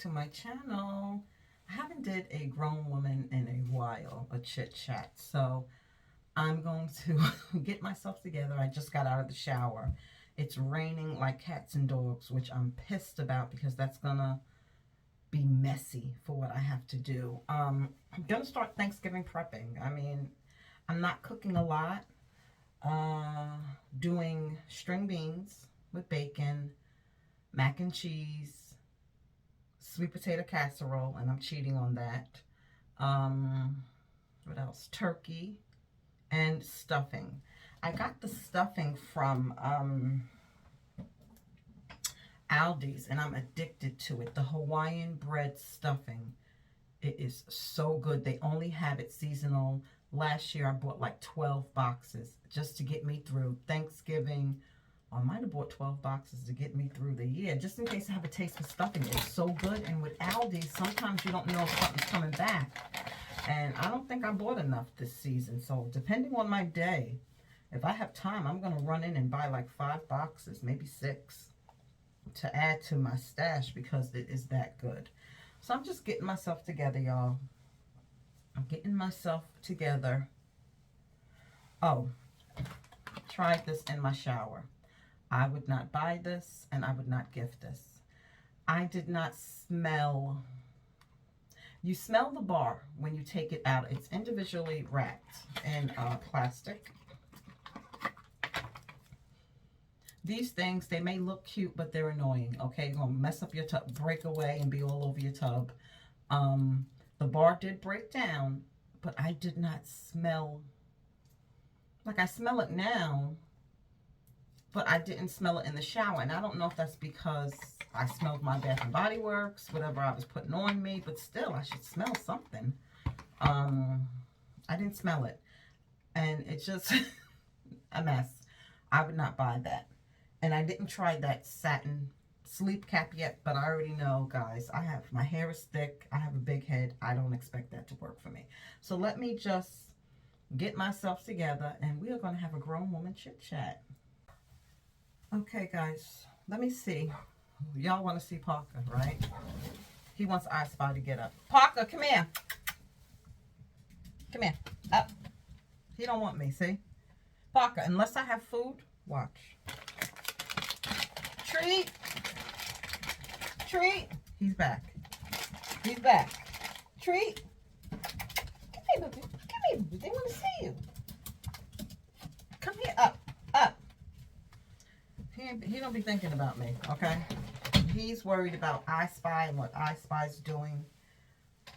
to my channel. I haven't did a grown woman in a while, a chit chat, so I'm going to get myself together. I just got out of the shower. It's raining like cats and dogs, which I'm pissed about because that's gonna be messy for what I have to do. I'm gonna start Thanksgiving prepping. I mean, I'm not cooking a lot. Doing string beans with bacon, mac and cheese, sweet potato casserole, and I'm cheating on that. What else? Turkey and stuffing. I got the stuffing from Aldi's, and I'm addicted to it. The Hawaiian bread stuffing. It is so good. They only have it seasonal. Last year, I bought like 12 boxes just to get me through Thanksgiving. I might have bought 12 boxes to get me through the year, just in case I have a taste for stuffing. It's so good. And with Aldi, sometimes you don't know if something's coming back. And I don't think I bought enough this season. So depending on my day, if I have time, I'm going to run in and buy like 5 boxes, maybe 6, to add to my stash because it is that good. So I'm just getting myself together, y'all. I'm getting myself together. Oh, tried this in my shower. I would not buy this, and I would not gift this. I did not smell. You smell the bar when you take it out. It's individually wrapped in plastic. These things, they may look cute, but they're annoying, okay? You're going to mess up your tub, break away, and be all over your tub. The bar did break down, but I did not smell, like I smell it now, but I didn't smell it in the shower. And I don't know if that's because I smelled my Bath and Body Works, whatever I was putting on me, but still, I should smell something. I didn't smell it. And it's just a mess. I would not buy that. And I didn't try that satin sleep cap yet, but I already know, guys, my hair is thick, I have a big head, I don't expect that to work for me. So let me just get myself together, and we are going to have a grown woman chit chat. Okay, guys, let me see. Y'all want to see Parker, right? He wants I Spy to get up. Parker, come here. Come here. Up. He don't want me, see? Parker, unless I have food, watch. Treat. Treat. He's back. He's back. Treat. Come here, baby. Come here, baby. They want to see you. Come here. Up. Up. He don't be thinking about me, okay? He's worried about I Spy and what I Spy's doing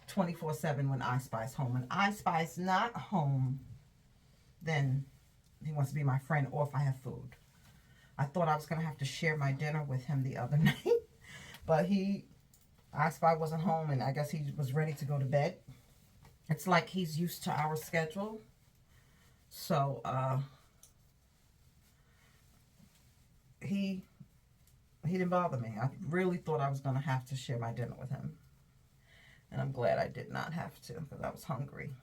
24/7 when I Spy's home. When I Spy's not home, then he wants to be my friend, or if I have food. I thought I was going to have to share my dinner with him the other night. But I Spy wasn't home, and I guess he was ready to go to bed. It's like he's used to our schedule. So, he didn't bother me. I really thought I was going to have to share my dinner with him. And I'm glad I did not have to, because I was hungry.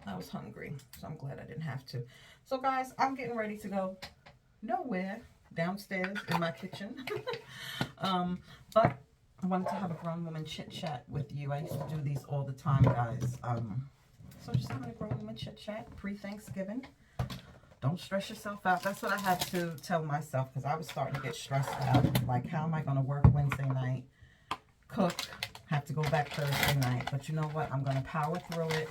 I was hungry, so I'm glad I didn't have to. So, guys, I'm getting ready to go nowhere, downstairs in my kitchen. But I wanted to have a grown woman chit chat with you. I used to do these all the time, guys. So just having a grown woman chit chat pre-Thanksgiving. Don't stress yourself out. That's what I had to tell myself, because I was starting to get stressed out. Like, how am I going to work Wednesday night, cook, have to go back Thursday night? But you know what? I'm going to power through it.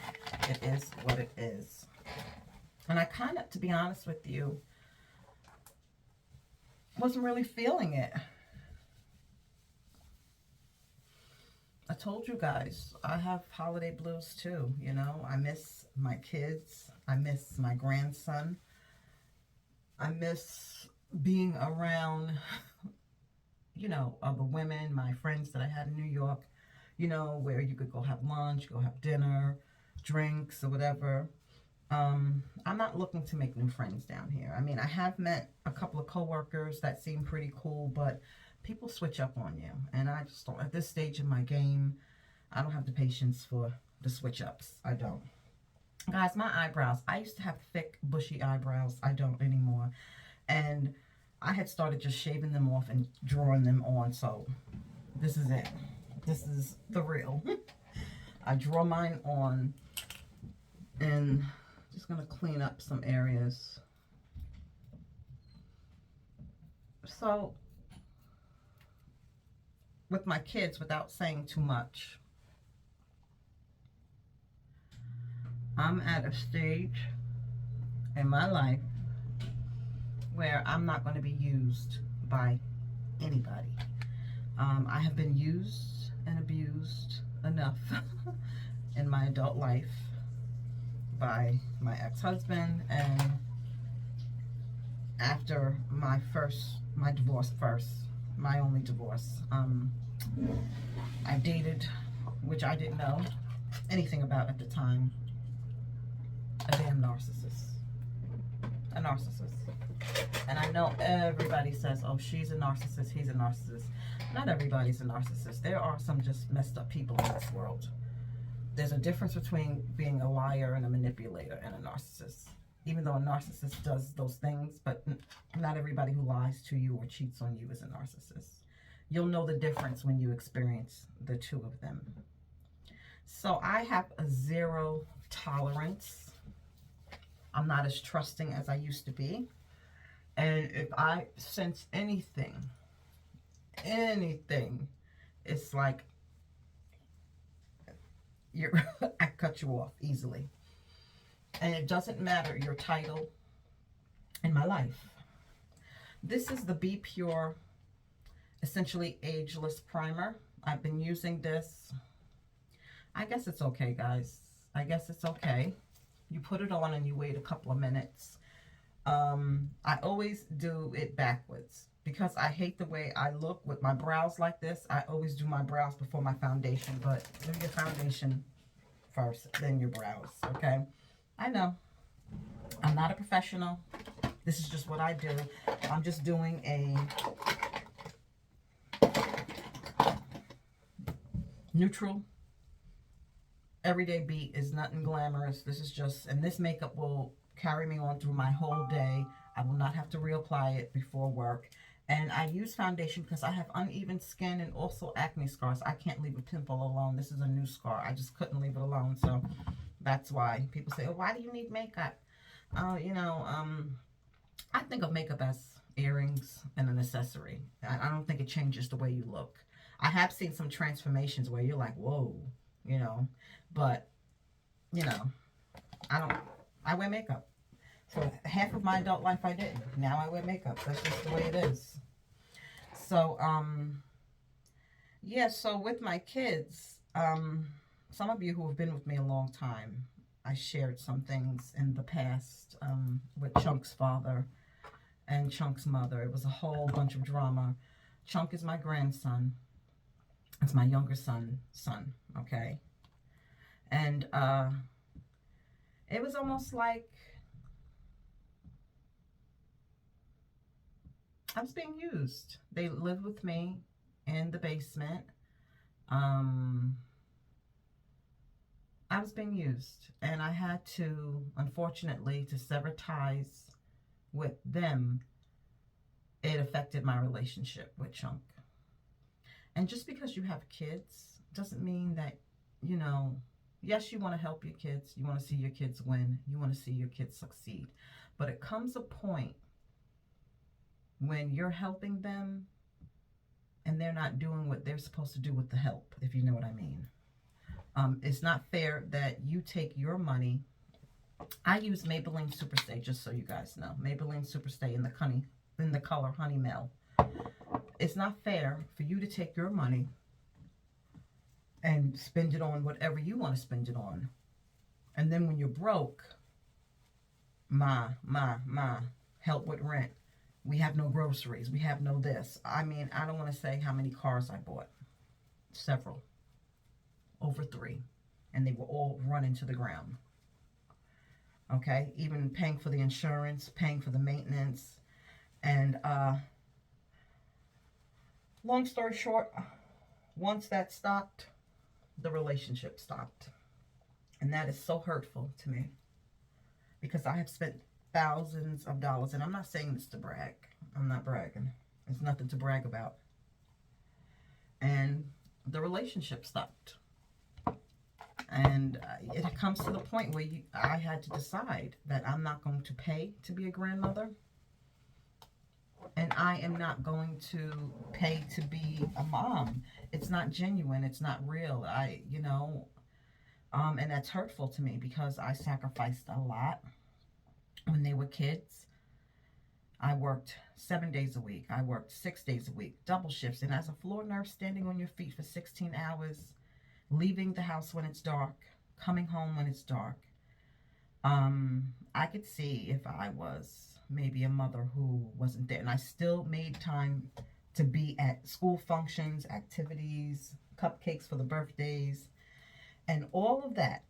It is what it is. And I kind of, to be honest with you, wasn't really feeling it. I told you guys, I have holiday blues too, you know. I miss my kids. I miss my grandson. I miss being around, you know, other women, my friends that I had in New York, you know, where you could go have lunch, go have dinner, drinks, or whatever. I'm not looking to make new friends down here. I mean, I have met a couple of coworkers that seem pretty cool, but people switch up on you. And I just don't, at this stage in my game, I don't have the patience for the switch ups. I don't. Guys, my eyebrows, I used to have thick, bushy eyebrows. I don't anymore. And I had started just shaving them off and drawing them on, so this is it. This is the real. I draw mine on, and just going to clean up some areas. So, with my kids, without saying too much, I'm at a stage in my life where I'm not going to be used by anybody. I have been used and abused enough in my adult life by my ex-husband, and after my divorce first, my only divorce, I dated, which I didn't know anything about at the time, a damn narcissist. A narcissist. And I know everybody says, oh, she's a narcissist, he's a narcissist. Not everybody's a narcissist. There are some just messed up people in this world. There's a difference between being a liar and a manipulator and a narcissist. Even though a narcissist does those things, but not everybody who lies to you or cheats on you is a narcissist. You'll know the difference when you experience the two of them. So I have a zero tolerance. I'm not as trusting as I used to be. And if I sense anything, it's like I cut you off easily. And it doesn't matter your title in my life. This is the Be Pure, essentially ageless primer. I've been using this. I guess it's okay, guys. I guess it's okay. You put it on and you wait a couple of minutes. I always do it backwards because I hate the way I look with my brows like this. I always do my brows before my foundation, but do your foundation first, then your brows, okay? I know. I'm not a professional. This is just what I do. I'm just doing a neutral, everyday beat. Is nothing glamorous. This is just, and this makeup will carry me on through my whole day. I will not have to reapply it before work. And I use foundation because I have uneven skin and also acne scars. I can't leave a pimple alone. This is a new scar. I just couldn't leave it alone. So that's why people say, oh, why do you need makeup? I think of makeup as earrings and an accessory. I don't think it changes the way you look. I have seen some transformations where you're like, whoa, but, I wear makeup. For half of my adult life, I didn't. Now I wear makeup. That's just the way it is. So, yeah, so with my kids, some of you who have been with me a long time, I shared some things in the past with Chunk's father and Chunk's mother. It was a whole bunch of drama. Chunk is my grandson. It's my younger son, okay? And it was almost like I was being used. They lived with me in the basement. I was being used, and I had to, unfortunately, to sever ties with them. It affected my relationship with Chunk. And just because you have kids doesn't mean that, yes, you want to help your kids. You want to see your kids win. You want to see your kids succeed. But it comes a point when you're helping them and they're not doing what they're supposed to do with the help, if you know what I mean. It's not fair that you take your money. I use Maybelline Superstay, just so you guys know. Maybelline Superstay in the color Honey Mel. It's not fair for you to take your money and spend it on whatever you want to spend it on. And then when you're broke, ma, help with rent. We have no groceries. We have no this. I mean, I don't want to say how many cars I bought. Several. Over 3. And they were all run into the ground. Okay? Even paying for the insurance, paying for the maintenance. And long story short, once that stopped, the relationship stopped. And that is so hurtful to me. Because I have spent thousands of dollars, and I'm not saying this to brag. I'm not bragging. It's nothing to brag about. And the relationship stopped. And it comes to the point where I had to decide that I'm not going to pay to be a grandmother. And I am not going to pay to be a mom. It's not genuine. It's not real. And that's hurtful to me because I sacrificed a lot when they were kids. I worked 7 days a week. I worked 6 days a week, double shifts. And as a floor nurse, standing on your feet for 16 hours, leaving the house when it's dark, coming home when it's dark. I could see if I was maybe a mother who wasn't there. And I still made time to be at school functions, activities, cupcakes for the birthdays. And all of that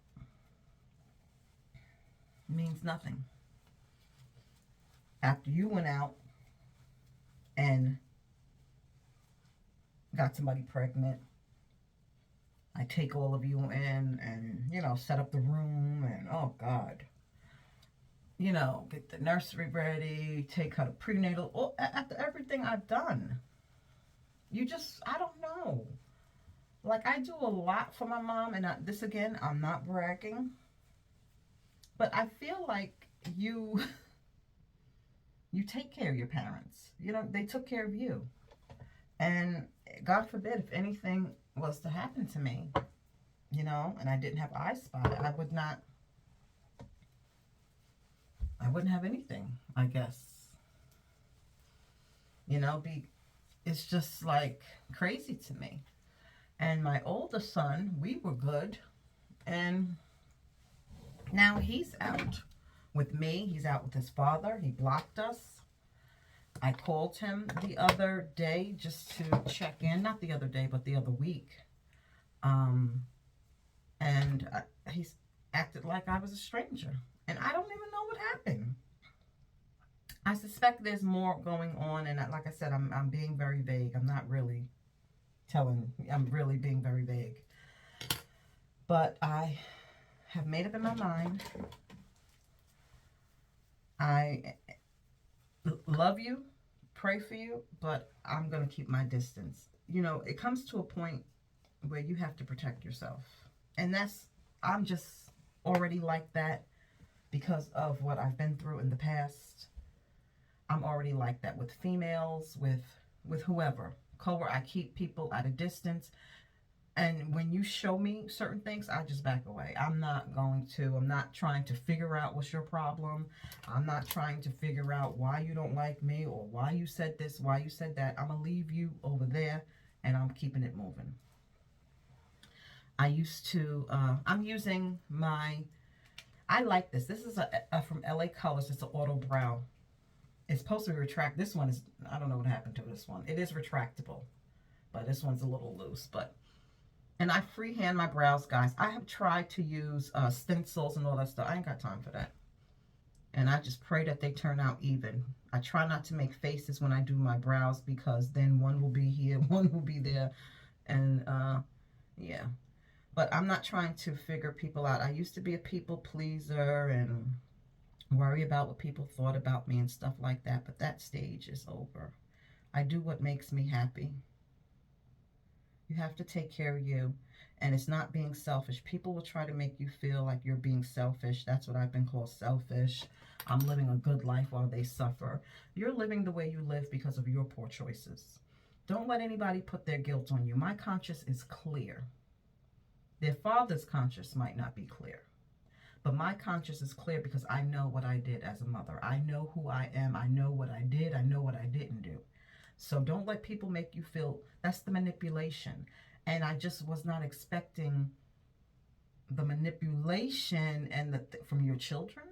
means nothing. After you went out and got somebody pregnant, I take all of you in and, set up the room and, oh, God. Get the nursery ready, take her to prenatal. After everything I've done, I don't know. Like, I do a lot for my mom, and this, again, I'm not bragging. But I feel like you take care of your parents. They took care of you. And God forbid, if anything was to happen to me, and I didn't have I Spy, I wouldn't have anything, I guess. It's just like crazy to me. And my oldest son, we were good. And now he's out with me. He's out with his father. He blocked us. I called him the other day just to check in. Not the other day, but the other week. And he's acted like I was a stranger. And I don't even know what happened. I suspect there's more going on. And like I said, I'm being very vague. I'm not really I'm really being very vague. But I have made up in my mind. I love you, pray for you, but I'm going to keep my distance. It comes to a point where you have to protect yourself. And I'm just already like that because of what I've been through in the past. I'm already like that with females, with whoever. I keep people at a distance. And when you show me certain things, I just back away. I'm not trying to figure out what's your problem. I'm not trying to figure out why you don't like me or why you said this, why you said that. I'm going to leave you over there and I'm keeping it moving. I'm using I like this. This is from LA Colors. It's an auto brow. It's supposed to be this one is, I don't know what happened to this one. It is retractable, but this one's a little loose. And I freehand my brows, guys. I have tried to use stencils and all that stuff. I ain't got time for that. And I just pray that they turn out even. I try not to make faces when I do my brows because then one will be here, one will be there. And, yeah. But I'm not trying to figure people out. I used to be a people pleaser and worry about what people thought about me and stuff like that. But that stage is over. I do what makes me happy. You have to take care of you. And it's not being selfish. People will try to make you feel like you're being selfish. That's what I've been called, selfish. I'm living a good life while they suffer. You're living the way you live because of your poor choices. Don't let anybody put their guilt on you. My conscience is clear. Their father's conscience might not be clear. But my conscience is clear because I know what I did as a mother. I know who I am. I know what I did. I know what I didn't do. So don't let people make you feel, that's the manipulation. And I just was not expecting the manipulation and from your children.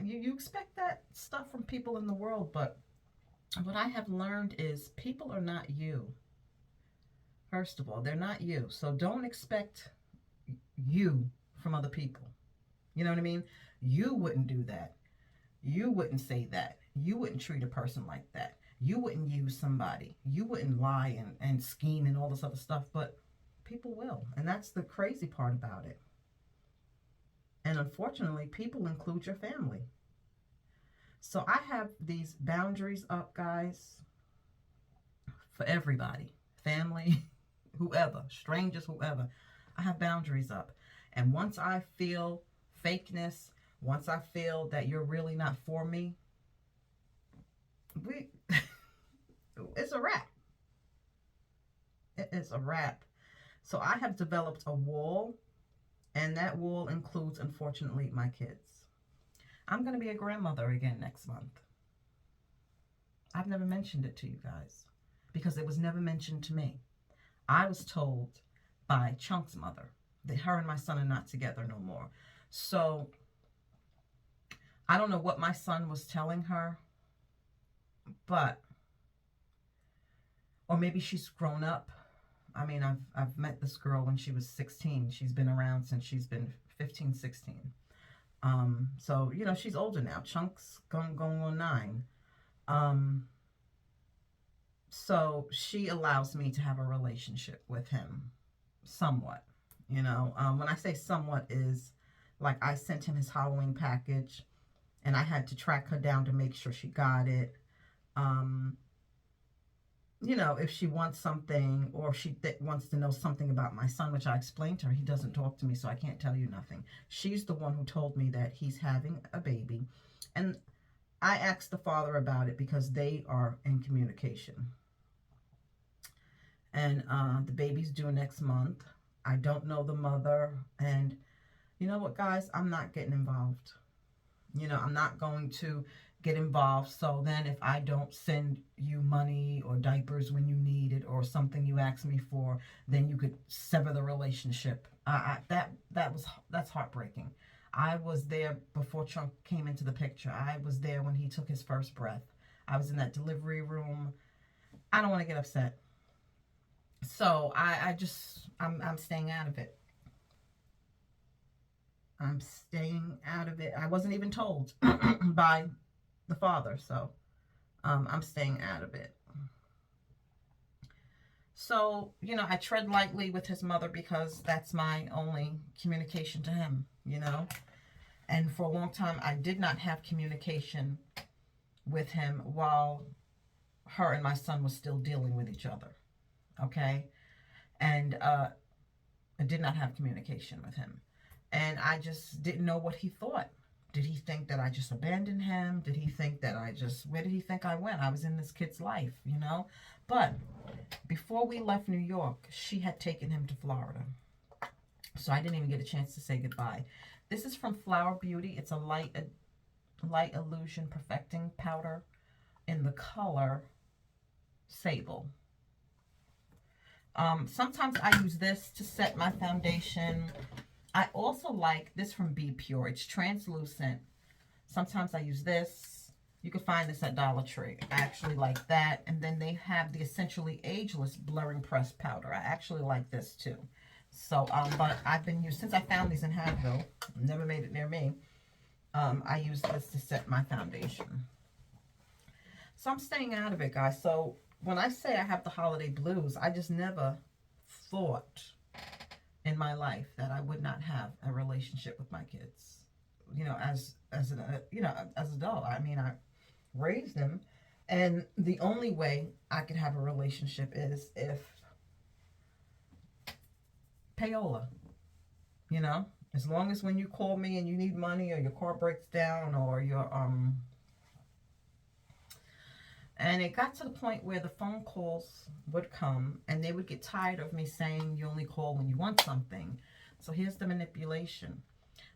You expect that stuff from people in the world, but what I have learned is people are not you. First of all, they're not you. So don't expect you from other people. You know what I mean? You wouldn't do that. You wouldn't say that. You wouldn't treat a person like that. You wouldn't use somebody. You wouldn't lie and scheme and all this other stuff, but people will. And that's the crazy part about it. And unfortunately, people include your family. So I have these boundaries up, guys, for everybody, family, whoever, strangers, whoever. I have boundaries up. And once I feel fakeness, once I feel that you're really not for me, it's a wrap. It is a wrap. So I have developed a wall, and that wall includes, unfortunately, my kids. I'm going to be a grandmother again next month. I've never mentioned it to you guys because it was never mentioned to me. I was told by Chunk's mother that her and my son are not together no more. So I don't know what my son was telling her, but, or maybe she's grown up. I mean, I've met this girl when she was 16. She's been around since she's been 15, 16. So, you know, she's older now. Chunk's going on 9. So she allows me to have a relationship with him somewhat, you know. When I say somewhat is like I sent him his Halloween package and I had to track her down to make sure she got it. You know, if she wants something or she wants to know something about my son, which I explained to her, he doesn't talk to me, so I can't tell you nothing. She's the one who told me that he's having a baby. And I asked the father about it because they are in communication. And the baby's due next month. I don't know the mother. And you know what, guys? I'm not getting involved. You know, I'm not going to get involved. So then if I don't send you money or diapers when you need it or something you ask me for, then you could sever the relationship. That's heartbreaking. I was there before Chunk came into the picture. I was there when he took his first breath. I was in that delivery room. I don't want to get upset. So I'm staying out of it. I'm staying out of it. I wasn't even told by the father, so I'm staying out of it. So, you know, I tread lightly with his mother because that's my only communication to him, you know. And for a long time, I did not have communication with him while her and my son was still dealing with each other, okay? And I did not have communication with him. And I just didn't know what he thought. Did he think that I just abandoned him? Did he think that where did he think I went? I was in this kid's life, you know? But before we left New York, she had taken him to Florida. So I didn't even get a chance to say goodbye. This is from Flower Beauty. It's a light illusion perfecting powder in the color Sable. Sometimes I use this to set my foundation. I also like this from Be Pure. It's translucent. Sometimes I use this. You can find this at Dollar Tree. I actually like that. And then they have the Essentially Ageless Blurring Pressed Powder. I actually like this too. So, but I've been using, since I found these in Hadville, never made it near me, I use this to set my foundation. So I'm staying out of it, guys. So when I say I have the holiday blues, I just never thought in my life that I would not have a relationship with my kids. You know, as an adult. I mean, I raised them, and the only way I could have a relationship is if payola. You know, as long as when you call me and you need money or your car breaks down or your and it got to the point where the phone calls would come and they would get tired of me saying you only call when you want something. So here's the manipulation.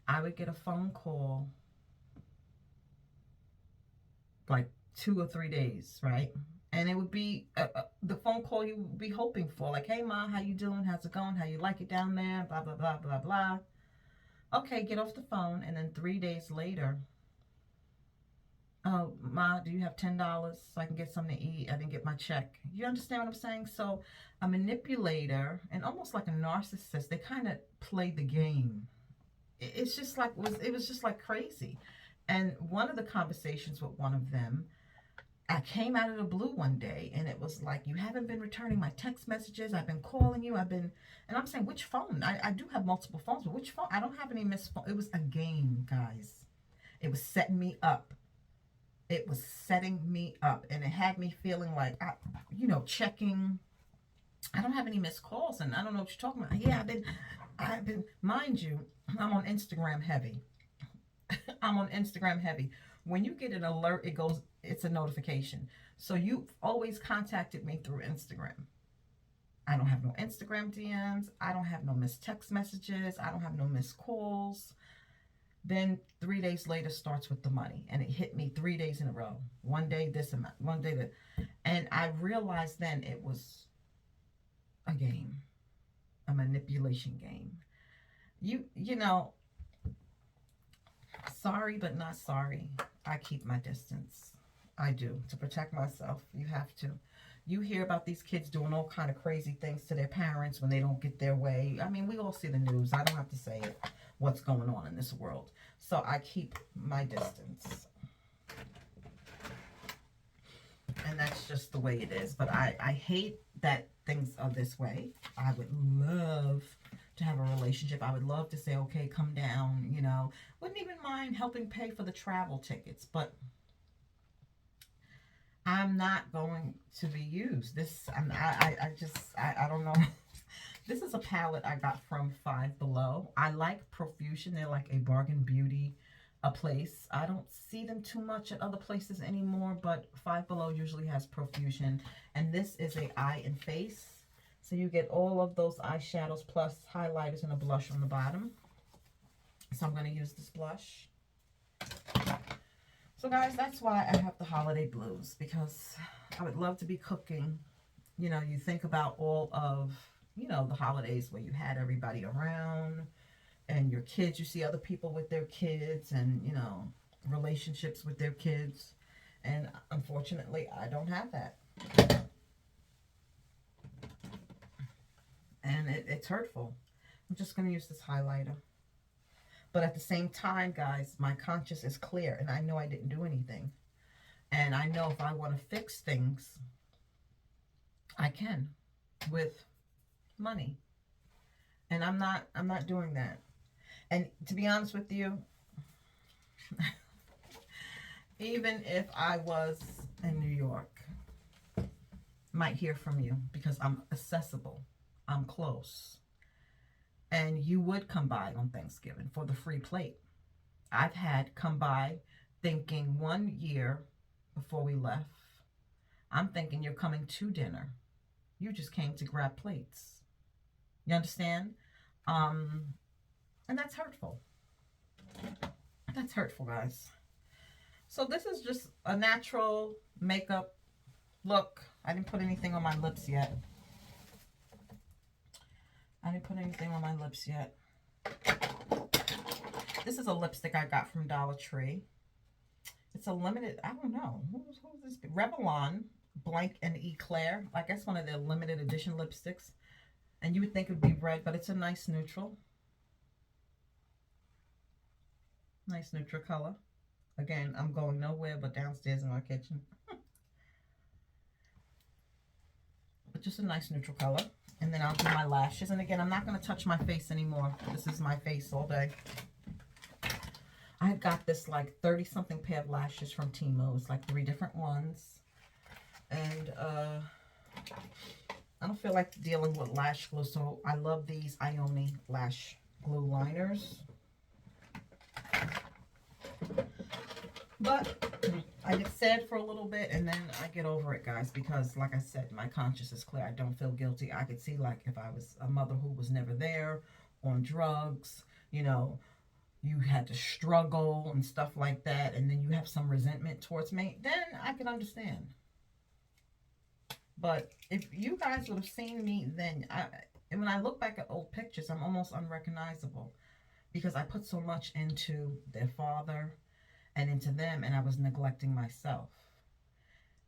I would get a phone call like 2 or 3 days, right? And it would be the phone call you would be hoping for. Like, hey, Ma, how you doing? How's it going? How you like it down there? Blah, blah, blah, blah, blah. Okay, get off the phone. And then 3 days later, oh, Ma, do you have $10 so I can get something to eat? I didn't get my check. You understand what I'm saying? So a manipulator and almost like a narcissist, they kind of play the game. It's just like, it was just like crazy. And one of the conversations with one of them, I came out of the blue one day and it was like, you haven't been returning my text messages. I've been calling you. and I'm saying, which phone? I do have multiple phones, but which phone? I don't have any missed phone. It was a game, guys. It was setting me up it was setting me up, and it had me feeling like, checking. I don't have any missed calls, and I don't know what you're talking about. Yeah, I've been, mind you, I'm on Instagram heavy. I'm on Instagram heavy. When you get an alert, it's a notification. So you've always contacted me through Instagram. I don't have no Instagram DMs. I don't have no missed text messages. I don't have no missed calls. Then 3 days later starts with the money. And it hit me 3 days in a row. One day this amount, one day that. And I realized then it was a game. A manipulation game. You know, sorry but not sorry. I keep my distance. I do. To protect myself. You have to. You hear about these kids doing all kind of crazy things to their parents when they don't get their way. I mean, we all see the news. I don't have to say it, what's going on in this world. So I keep my distance. And that's just the way it is. But I hate that things are this way. I would love to have a relationship. I would love to say, okay, come down, you know. Wouldn't even mind helping pay for the travel tickets. But I'm not going to be used. I don't know. This is a palette I got from Five Below. I like Profusion. They're like a bargain beauty, a place. I don't see them too much at other places anymore, but Five Below usually has Profusion. And this is a eye and face. So you get all of those eyeshadows plus highlighters and a blush on the bottom. So I'm going to use this blush. So guys, that's why I have the holiday blues, because I would love to be cooking. You know, you think about all of, you know, the holidays where you had everybody around and your kids, you see other people with their kids and, you know, relationships with their kids. And unfortunately, I don't have that. And it's hurtful. I'm just going to use this highlighter. But at the same time, guys, my conscience is clear, and I know I didn't do anything. And I know if I want to fix things, I can with money. And I'm not doing that. And to be honest with you, even if I was in New York, might hear from you because I'm accessible. I'm close. And you would come by on Thanksgiving for the free plate. I've had come by thinking 1 year before we left, I'm thinking you're coming to dinner. You just came to grab plates. You understand? And that's hurtful. That's hurtful, guys. So this is just a natural makeup look. I didn't put anything on my lips yet. This is a lipstick I got from Dollar Tree. It's a limited, I don't know. Who's this? Revlon Blank and Eclair. I guess one of their limited edition lipsticks. And you would think it would be red, but it's a nice neutral. Nice neutral color. Again, I'm going nowhere but downstairs in my kitchen. But just a nice neutral color. And then I'll do my lashes. And again, I'm not going to touch my face anymore. This is my face all day. I got this like 30-something pair of lashes from Temu. It's like 3 different ones. And I don't feel like dealing with lash glue. So I love these Ioni lash glue liners. But I get sad for a little bit and then I get over it, guys, because like I said, my conscience is clear. I don't feel guilty. I could see like if I was a mother who was never there, on drugs, you know, you had to struggle and stuff like that, and then you have some resentment towards me, then I can understand. But if you guys would have seen me then, and when I look back at old pictures, I'm almost unrecognizable because I put so much into their father and into them, and I was neglecting myself.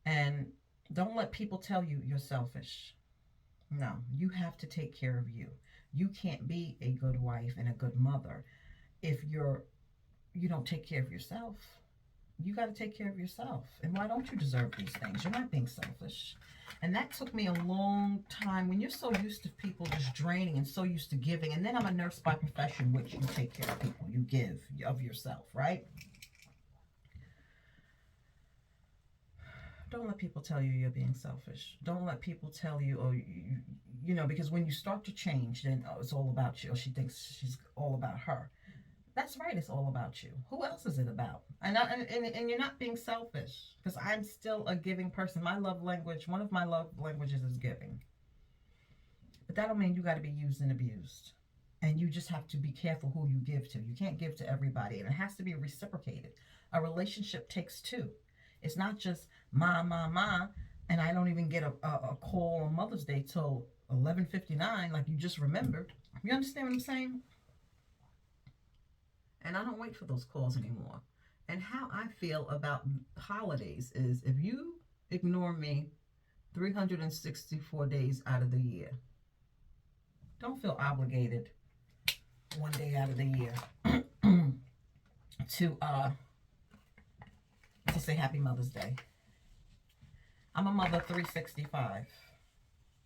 And don't let people tell you you're selfish. No, you have to take care of you. You can't be a good wife and a good mother if you don't take care of yourself. You got to take care of yourself. And why don't you deserve these things? You're not being selfish. And that took me a long time. When you're so used to people just draining and so used to giving, and then I'm a nurse by profession, which you take care of people. You give of yourself, right? Don't let people tell you you're being selfish. Don't let people tell you, oh, you know, because when you start to change, then oh, it's all about you. Or she thinks she's all about her. That's right. It's all about you. Who else is it about? And you're not being selfish, because I'm still a giving person. My love language, one of my love languages is giving. But that don't mean you got to be used and abused. And you just have to be careful who you give to. You can't give to everybody. And it has to be reciprocated. A relationship takes two. It's not just ma, and I don't even get a call on Mother's Day till 11:59, like you just remembered. You understand what I'm saying? And I don't wait for those calls anymore. And how I feel about holidays is, if you ignore me 364 days out of the year, don't feel obligated one day out of the year to say Happy Mother's Day. I'm a mother 365.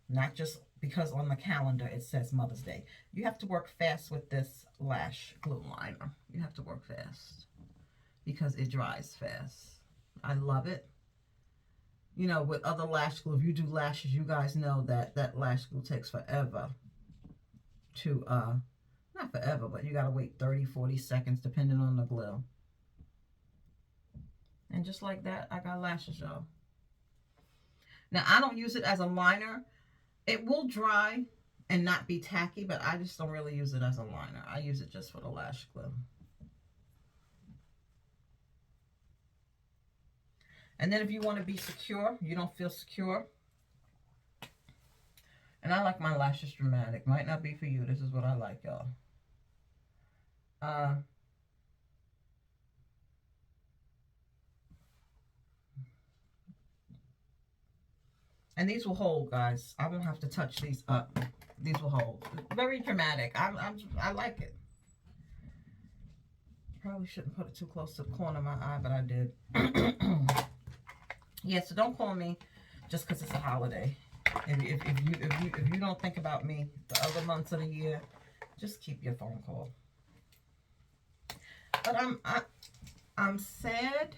Not just because on the calendar it says Mother's Day. You have to work fast with this lash glue liner. You have to work fast because it dries fast. I love it. You know, with other lash glue, if you do lashes, you guys know that that lash glue takes forever to, not forever, but you got to wait 30, 40 seconds depending on the glue. And just like that, I got lashes, y'all. Now, I don't use it as a liner. It will dry and not be tacky, but I just don't really use it as a liner. I use it just for the lash glue. And then if you want to be secure, you don't feel secure. And I like my lashes dramatic. Might not be for you. This is what I like, y'all. And these will hold, guys. I won't have to touch these up. These will hold. Very dramatic. I like it. Probably shouldn't put it too close to the corner of my eye, but I did. Yeah, so don't call me just because it's a holiday. If you don't think about me the other months of the year, just keep your phone call. But I'm sad,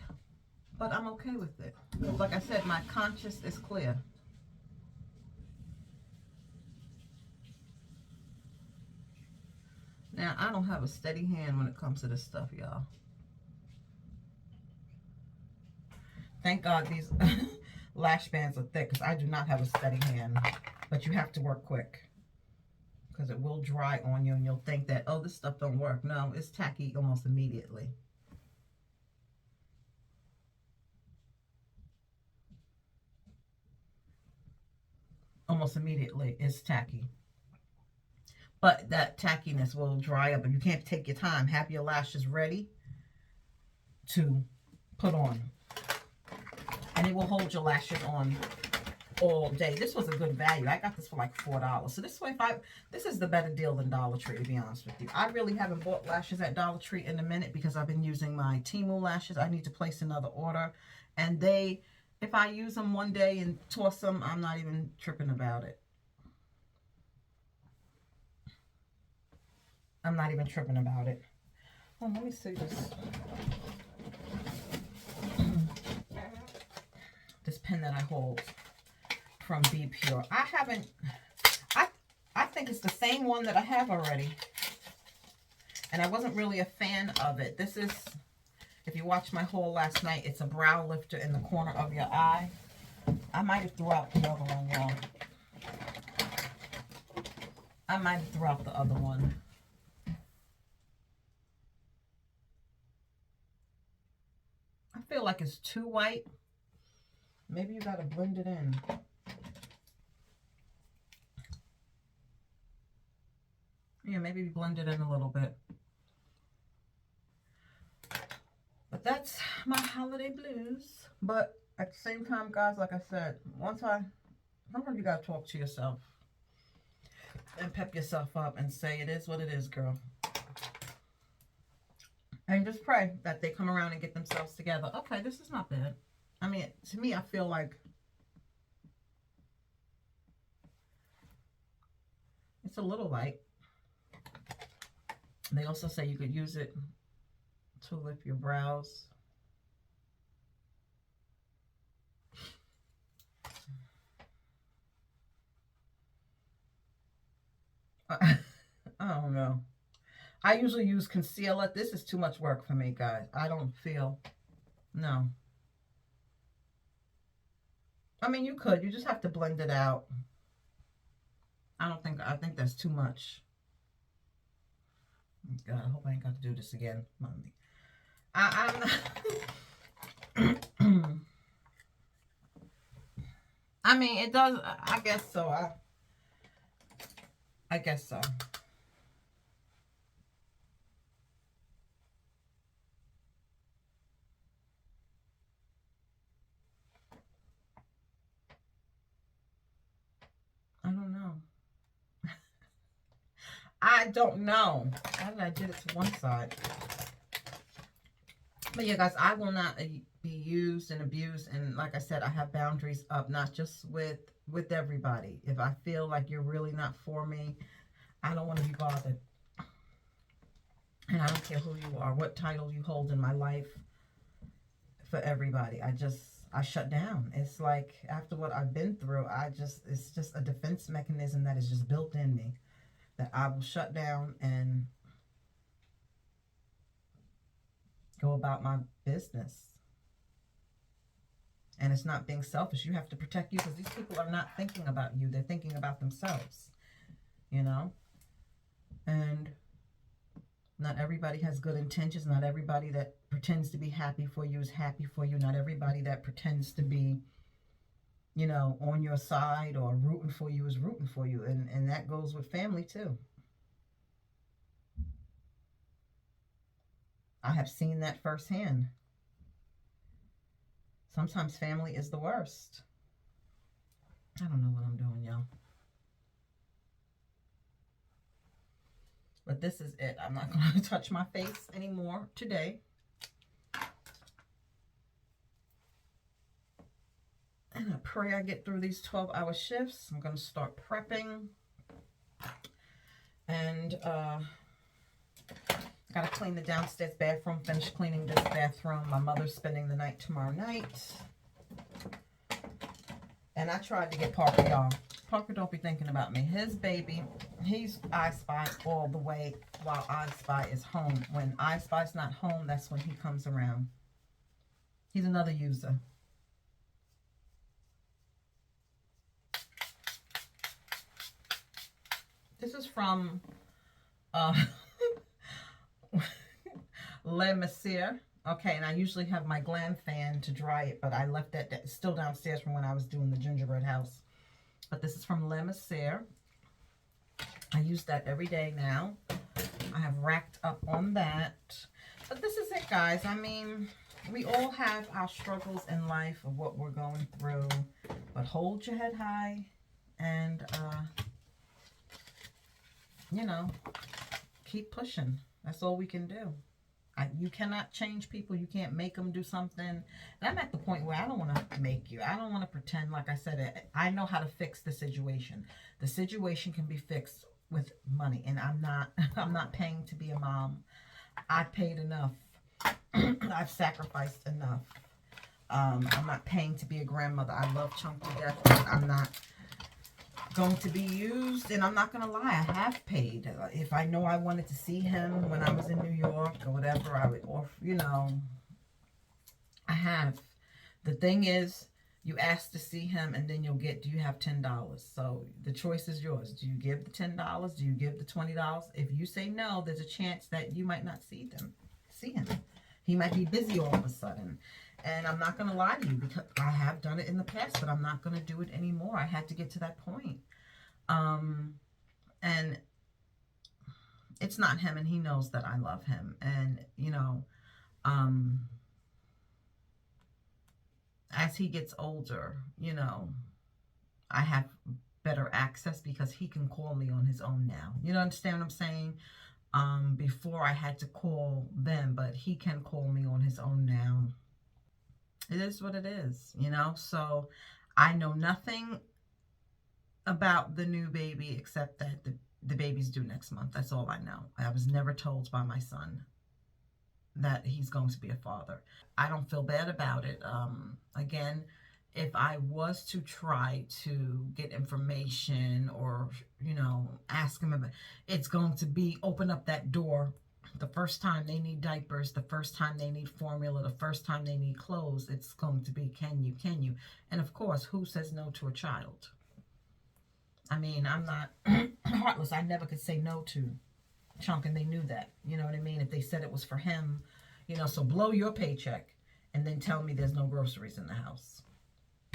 but I'm okay with it. Like I said, my conscience is clear. Now, I don't have a steady hand when it comes to this stuff, y'all. Thank God these lash bands are thick, because I do not have a steady hand. But you have to work quick, because it will dry on you and you'll think that, oh, this stuff don't work. No, it's tacky almost immediately. Almost immediately it's tacky. But that tackiness will dry up, and you can't take your time. Have your lashes ready to put on. And it will hold your lashes on all day. This was a good value. I got this for like $4. So this is the better deal than Dollar Tree, to be honest with you. I really haven't bought lashes at Dollar Tree in a minute because I've been using my Temu lashes. I need to place another order. And if I use them one day and toss them, I'm not even tripping about it. I'm not even tripping about it. Oh, let me see this. This pen that I hold from Be Pure. I think it's the same one that I have already. And I wasn't really a fan of it. This is, if you watched my haul last night, it's a brow lifter in the corner of your eye. I might have threw out the other one, y'all. I might have threw out the other one. I feel like it's too white. Maybe you gotta blend it in. Yeah, maybe blend it in a little bit. But that's my holiday blues. But at the same time, guys, like I said, sometimes you gotta talk to yourself and pep yourself up and say, it is what it is, girl. And just pray that they come around and get themselves together. Okay, this is not bad. I mean, to me, I feel like it's a little light. They also say you could use it to lift your brows. I don't know. I usually use concealer. This is too much work for me, guys. I don't feel, no. I mean, you could. You just have to blend it out. I think that's too much. God, I hope I ain't got to do this again. Mommy. I'm not. I mean, it does. I guess so. I guess so. I don't know. I don't know. How did I did it to one side? But yeah, guys, I will not be used and abused. And like I said, I have boundaries up, not just with everybody. If I feel like you're really not for me, I don't want to be bothered. And I don't care who you are, what title you hold in my life. For everybody, I shut down. It's like after what I've been through, it's just a defense mechanism that is just built in me, that I will shut down and go about my business. And it's not being selfish. You have to protect you, because these people are not thinking about you. They're thinking about themselves, you know? And not everybody has good intentions. Not everybody that pretends to be happy for you is happy for you. Not everybody that pretends to be, you know, on your side or rooting for you is rooting for you. And that goes with family too. I have seen that firsthand. Sometimes family is the worst. I don't know what I'm doing, y'all. But this is it. I'm not going to touch my face anymore today. And I pray I get through these 12-hour shifts. I'm going to start prepping. And got to clean the downstairs bathroom. Finish cleaning this bathroom. My mother's spending the night tomorrow night. And I tried to get Parker, y'all. Parker don't be thinking about me. His baby, he's I Spy all the way while I Spy is home. When I Spy's not home, that's when he comes around. He's another user. This is from Le Mercier. Okay, and I usually have my glam fan to dry it, but I left that still downstairs from when I was doing the gingerbread house. But this is from Le Mercier. I use that every day now. I have racked up on that. But this is it, guys. I mean, we all have our struggles in life of what we're going through. But hold your head high and, you know, keep pushing. That's all we can do. You cannot change people. You can't make them do something. And I'm at the point where I don't want to make you. I don't want to pretend. Like I said, I know how to fix the situation. The situation can be fixed with money, and I'm not paying to be a mom. I paid enough. I've sacrificed enough. I'm not paying to be a grandmother. I love Chunk to death, but I'm not going to be used. And I'm not going to lie, I have paid. If I know I wanted to see him when I was in New York or whatever, I would, or, you know, I have. The thing is, you ask to see him and then you'll get, do you have $10? So the choice is yours. Do you give the $10? Do you give the $20? If you say no, there's a chance that you might not see him. He might be busy all of a sudden. And I'm not going to lie to you, because I have done it in the past, but I'm not going to do it anymore. I had to get to that point. And it's not him, and he knows that I love him. And, you know, as he gets older, you know, I have better access because he can call me on his own now. You know, understand what I'm saying? Before I had to call them, but he can call me on his own now. It is what it is, you know? So I know nothing about the new baby except that the baby's due next month. That's all I know. I was never told by my son that he's going to be a father. I don't feel bad about it. Again, if I was to try to get information or, ask them about, it's going to be open up that door. The first time they need diapers, the first time they need formula, the first time they need clothes, it's going to be, can you? And of course, who says no to a child? I mean, I'm not heartless. I never could say no to Chunk, and they knew that. You know what I mean? If they said it was for him, so blow your paycheck and then tell me there's no groceries in the house.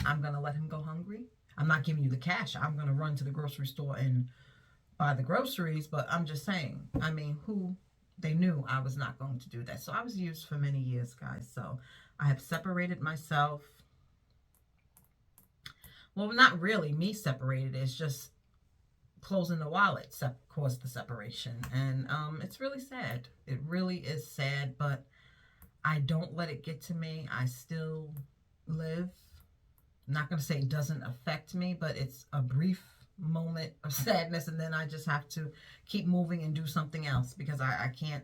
I'm going to let him go hungry. I'm not giving you the cash. I'm going to run to the grocery store and buy the groceries, but I'm just saying, I mean, they knew I was not going to do that. So I was used for many years, guys. So I have separated myself. Well, not really me separated. It's just closing the wallet caused the separation. And it's really sad. It really is sad, but I don't let it get to me. I still live. I'm not going to say it doesn't affect me, but it's a brief moment of sadness, and then I just have to keep moving and do something else, because I can't,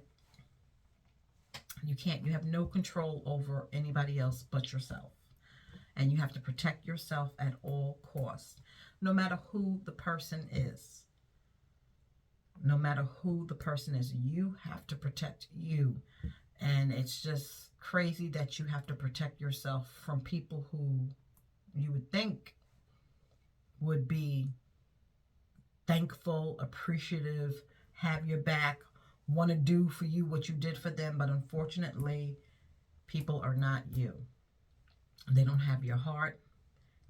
you have no control over anybody else but yourself. And you have to protect yourself at all costs, no matter who the person is. No matter who the person is, you have to protect you. And it's just crazy that you have to protect yourself from people who you would think would be thankful, appreciative, have your back, want to do for you what you did for them. But unfortunately, people are not you. They don't have your heart.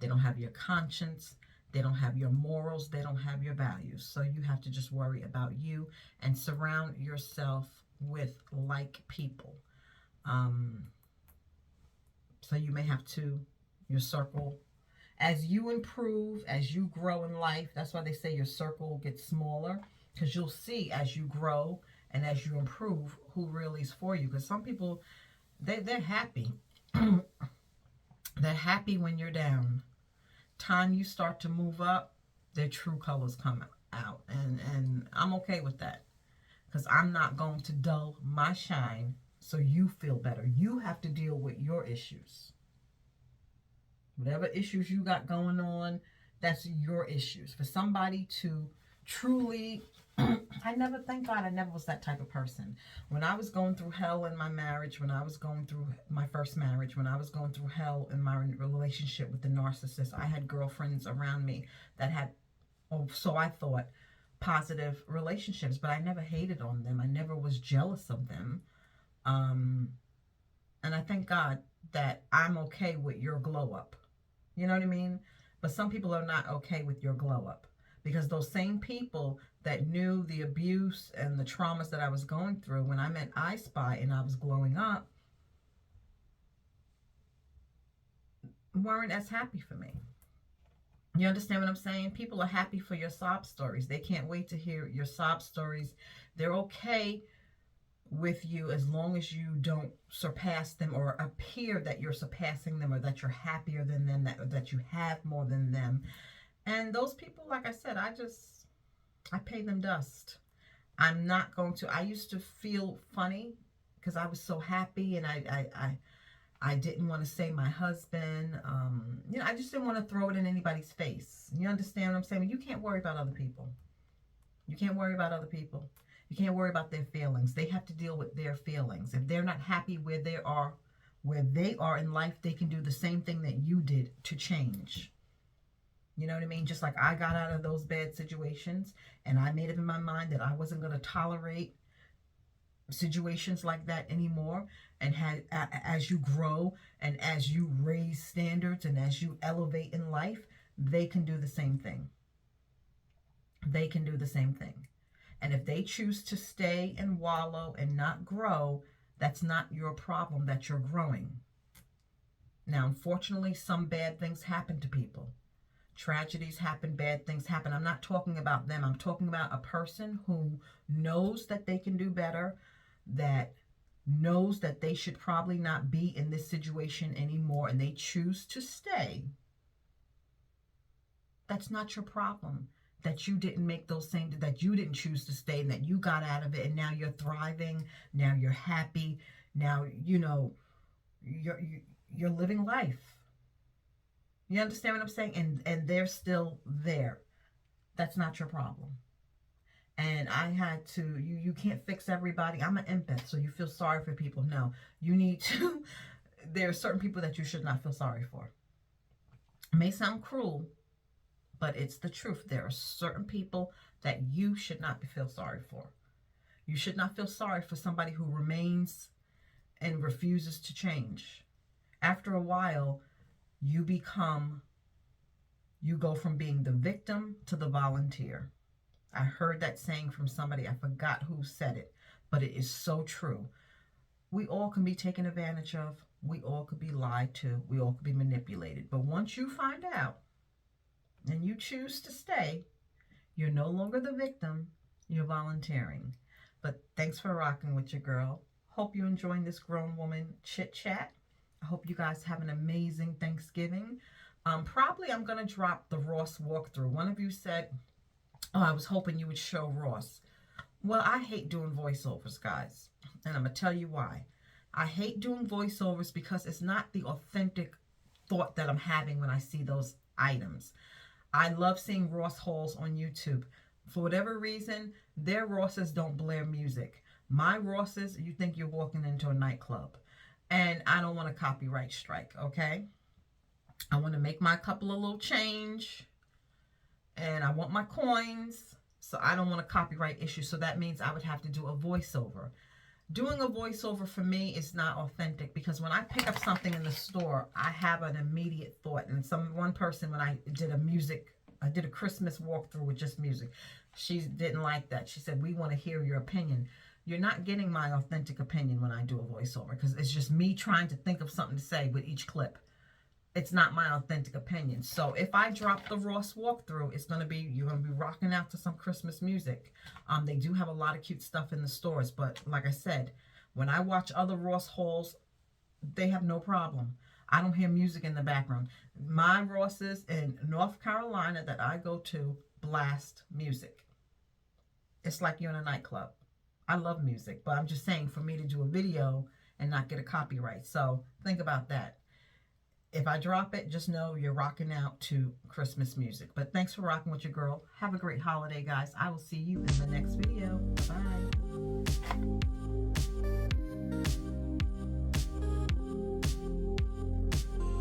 They don't have your conscience. They don't have your morals. They don't have your values. So you have to just worry about you and surround yourself with like people. So you may have to, your circle, as you improve, as you grow in life, that's why they say your circle gets smaller, because you'll see as you grow and as you improve who really is for you. Because some people, they're happy. They're happy when you're down. Time you start to move up, their true colors come out. And I'm okay with that, because I'm not going to dull my shine so you feel better. You have to deal with your issues. Whatever issues you got going on, that's your issues. For somebody to truly, thank God I never was that type of person. When I was going through hell in my marriage, when I was going through my first marriage, when I was going through hell in my relationship with the narcissist, I had girlfriends around me that had, so I thought, positive relationships, but I never hated on them. I never was jealous of them. And I thank God that I'm okay with your glow up. You know what I mean? But some people are not okay with your glow up, because those same people that knew the abuse and the traumas that I was going through when I met I Spy and I was glowing up weren't as happy for me. You understand what I'm saying? People are happy for your sob stories. They can't wait to hear your sob stories. They're okay with you as long as you don't surpass them or appear that you're surpassing them, or that you're happier than them, that you have more than them. And those people, like I said, I pay them dust. I'm not going to, I used to feel funny because I was so happy, and I didn't want to say my husband. I just didn't want to throw it in anybody's face. You understand what I'm saying? You can't worry about other people. You can't worry about other people. You can't worry about their feelings. They have to deal with their feelings. If they're not happy where they are in life, they can do the same thing that you did to change. You know what I mean? Just like I got out of those bad situations, and I made up in my mind that I wasn't going to tolerate situations like that anymore. And as you grow and as you raise standards and as you elevate in life, they can do the same thing. They can do the same thing. And if they choose to stay and wallow and not grow, that's not your problem that you're growing. Now, unfortunately, some bad things happen to people. Tragedies happen, bad things happen. I'm not talking about them. I'm talking about a person who knows that they can do better, that knows that they should probably not be in this situation anymore, and they choose to stay. That's not your problem. That you didn't make those same, that you didn't choose to stay, and that you got out of it, and now you're thriving, now you're happy, now, you're living life. You understand what I'm saying? And they're still there. That's not your problem. And I had to, you can't fix everybody. I'm an empath, so you feel sorry for people. No, you need to, there are certain people that you should not feel sorry for. It may sound cruel, but it's the truth. There are certain people that you should not feel sorry for. You should not feel sorry for somebody who remains and refuses to change. After a while, you go from being the victim to the volunteer. I heard that saying from somebody. I forgot who said it, but it is so true. We all can be taken advantage of. We all could be lied to. We all could be manipulated. But once you find out and you choose to stay, you're no longer the victim. You're volunteering. But thanks for rocking with your girl. Hope you're enjoying this grown woman chit chat. I hope you guys have an amazing Thanksgiving. Probably I'm going to drop the Ross walkthrough. One of you said, oh, I was hoping you would show Ross. Well, I hate doing voiceovers, guys. And I'm going to tell you why. I hate doing voiceovers because it's not the authentic thought that I'm having when I see those items. I love seeing Ross hauls on YouTube. For whatever reason, their Rosses don't blare music. My Rosses, you think you're walking into a nightclub. And I don't want a copyright strike, okay? I want to make my couple of little change. And I want my coins. So I don't want a copyright issue. So that means I would have to do a voiceover. Doing a voiceover for me is not authentic because when I pick up something in the store, I have an immediate thought. And one person, when I did a Christmas walkthrough with just music, she didn't like that. She said, we want to hear your opinion. You're not getting my authentic opinion when I do a voiceover because it's just me trying to think of something to say with each clip. It's not my authentic opinion. So if I drop the Ross walkthrough, you're going to be rocking out to some Christmas music. They do have a lot of cute stuff in the stores, but like I said, when I watch other Ross hauls, they have no problem. I don't hear music in the background. My Rosses in North Carolina that I go to blast music. It's like you're in a nightclub. I love music, but I'm just saying for me to do a video and not get a copyright. So think about that. If I drop it, just know you're rocking out to Christmas music. But thanks for rocking with your girl. Have a great holiday, guys. I will see you in the next video. Bye.